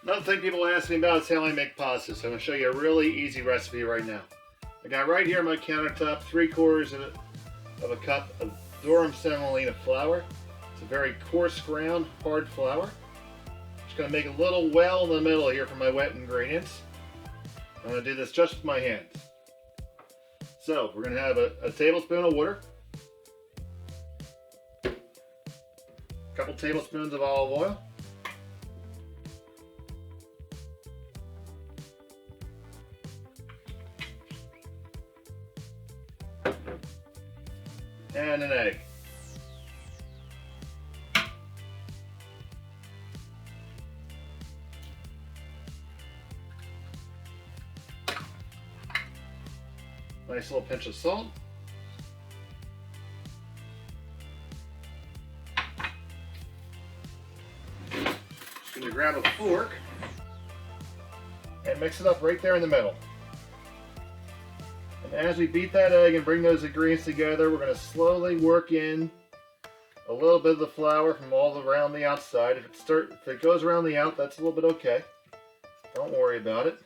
Another thing people ask me about is how I make pasta, so I'm going to show you a really easy recipe right now. I got right here on my countertop 3/4 of a cup of durum semolina flour. It's a very coarse ground, hard flour. Just going to make a little well in the middle here for my wet ingredients. I'm going to do this just with my hands. So we're going to have a tablespoon of water, a couple tablespoons of olive oil, and an egg. Nice little pinch of salt. Just going to grab a fork and mix it up right there in the middle. And as we beat that egg and bring those ingredients together, we're going to slowly work in a little bit of the flour from all around the outside. If it goes around the out, that's a little bit okay. Don't worry about it.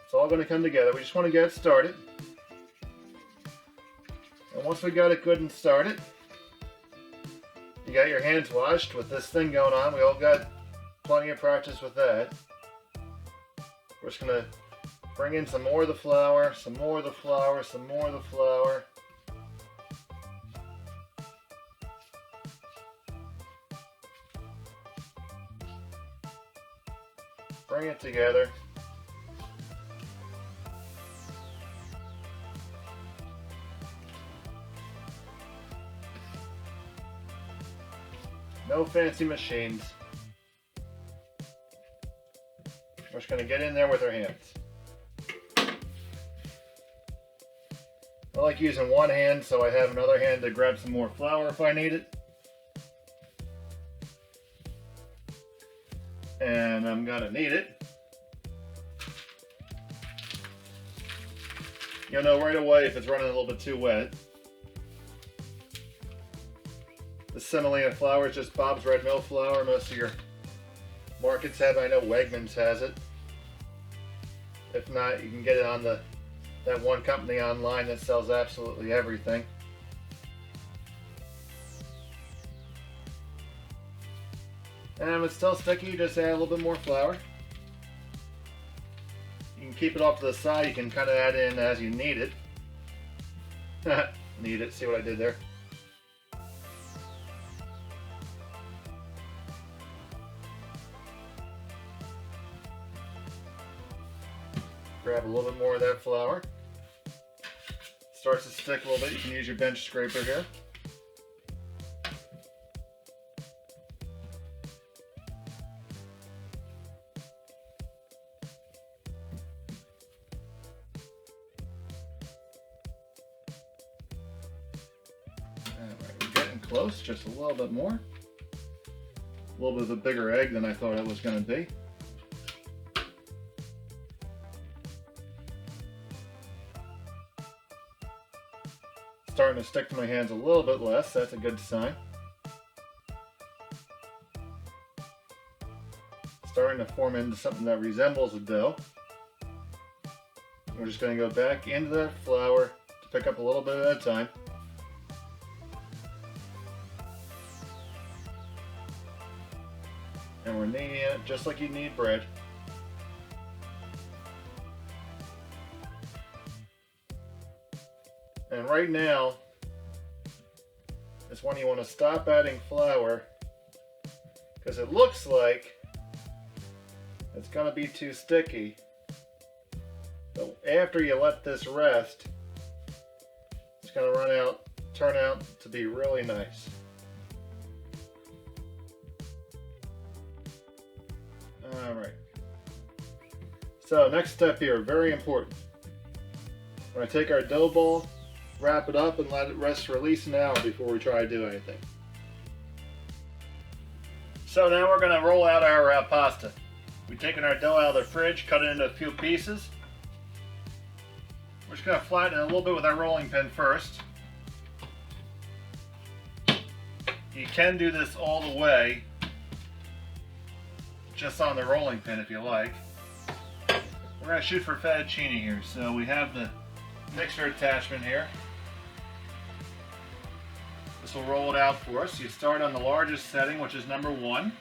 It's all going to come together. We just want to get it started. And once we got it good and started, you got your hands washed with this thing going on. We all got plenty of practice with that. We're just going to bring in some more of the flour, some more of the flour, some more of the flour. Bring it together. No fancy machines. We're just going to get in there with our hands. I like using one hand so I have another hand to grab some more flour if I need it. And I'm going to knead it. You'll know right away if it's running a little bit too wet. The semolina flour is just Bob's Red Mill flour. Most of your markets have it. I know Wegmans has it. If not, you can get it on that one company online that sells absolutely everything. And if it's still sticky, just add a little bit more flour. You can keep it off to the side. You can kind of add in as you need it. Need it. See what I did there? Grab a little bit more of that flour. Starts to stick a little bit. You can use your bench scraper here. Alright, we're getting close. Just a little bit more. A little bit of a bigger egg than I thought it was going to be. Starting to stick to my hands a little bit less. That's a good sign. Starting to form into something that resembles a dough. We're just going to go back into that flour to pick up a little bit at a time. And we're kneading it just like you knead bread. And right now is when you want to stop adding flour, because it looks like it's going to be too sticky. So after you let this rest, it's going to turn out to be really nice. All right. So next step here, very important. We're going to take our dough ball, wrap it up, and let it rest for at least an hour before we try to do anything. So now we're going to roll out our pasta. We've taken our dough out of the fridge, cut it into a few pieces. We're just going to flatten it a little bit with our rolling pin first. You can do this all the way, just on the rolling pin if you like. We're going to shoot for fettuccine here. So we have the mixer attachment here. This will roll it out for us. You start on the largest setting, which is number 1.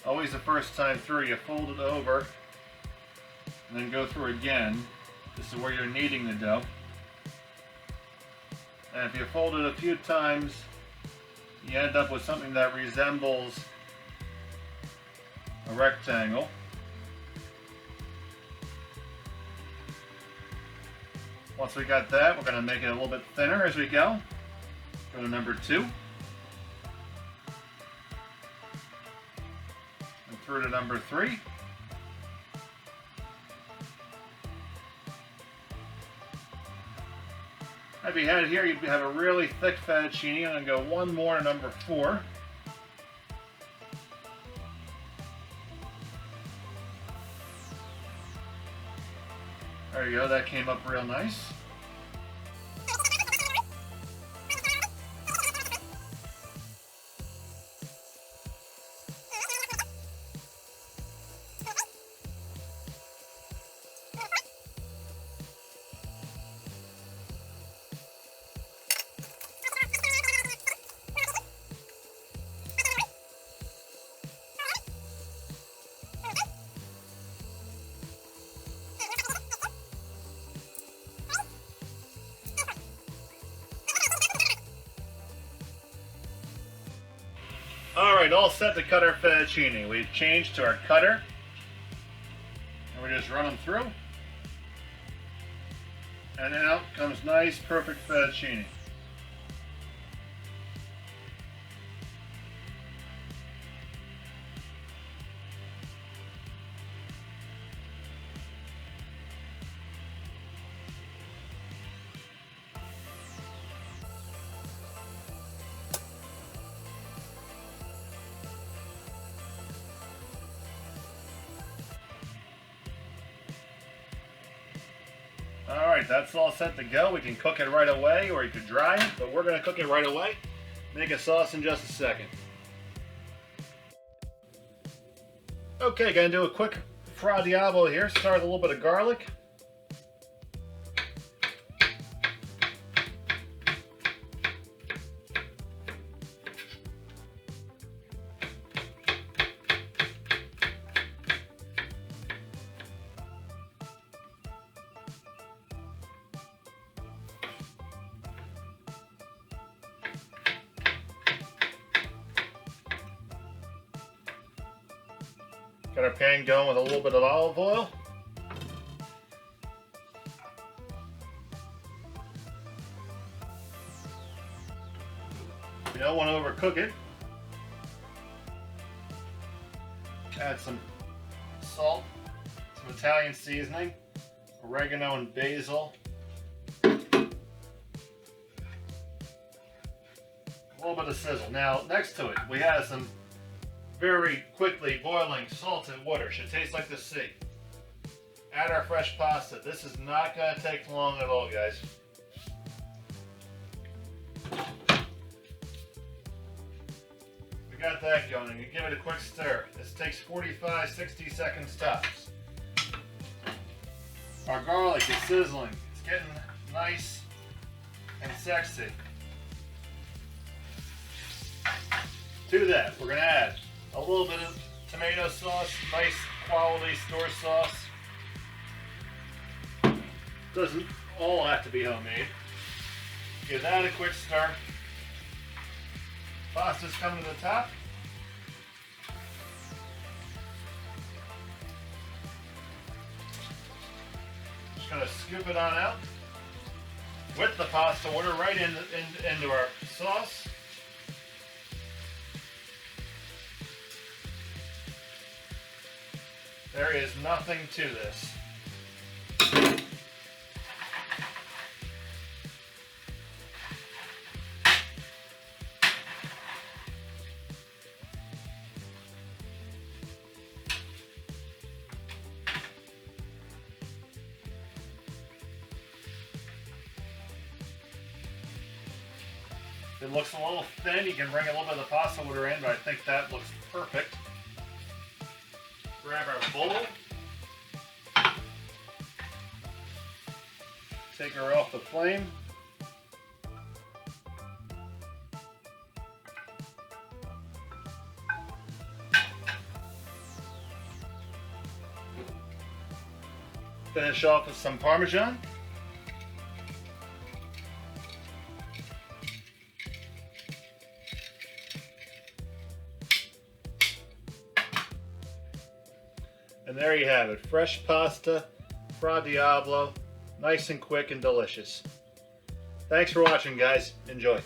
Always the first time through, you fold it over and then go through again. This is where you're kneading the dough. And if you fold it a few times, you end up with something that resembles a rectangle. Once we got that, we're going to make it a little bit thinner as we go. Go to number 2. And through to number 3. If you had it here, you'd have a really thick fettuccine. I'm going to go one more to number 4. There you go, that came up real nice. Alright, all set to cut our fettuccine. We've changed to our cutter. And we just run them through. And out comes nice, perfect fettuccine. Alright, that's all set to go. We can cook it right away, or you could dry it, but we're going to cook it right away. Make a sauce in just a second. Okay, going to do a quick fra diavolo here. Start with a little bit of garlic. Got our pan going with a little bit of olive oil. You don't want to overcook it. Add some salt, some Italian seasoning, oregano and basil. A little bit of sizzle. Now, next to it, we have some very quickly boiling salted water. Should taste like the sea. Add our fresh pasta. This is not going to take long at all, guys. We got that going, and you give it a quick stir. This takes 45-60 seconds tops. Our garlic is sizzling. It's getting nice and sexy. To that, we're going to add a little bit of tomato sauce, nice quality store sauce. Doesn't all have to be homemade. Give that a quick stir. Pasta's coming to the top. Just gonna scoop it on out with the pasta water right into our sauce. There is nothing to this. If it looks a little thin, you can bring a little bit of the pasta water in, but I think that looks perfect. Grab our bowl. Take her off the flame. Finish off with some Parmesan. And there you have it, fresh pasta, Fra Diablo, nice and quick and delicious. Thanks for watching, guys. Enjoy.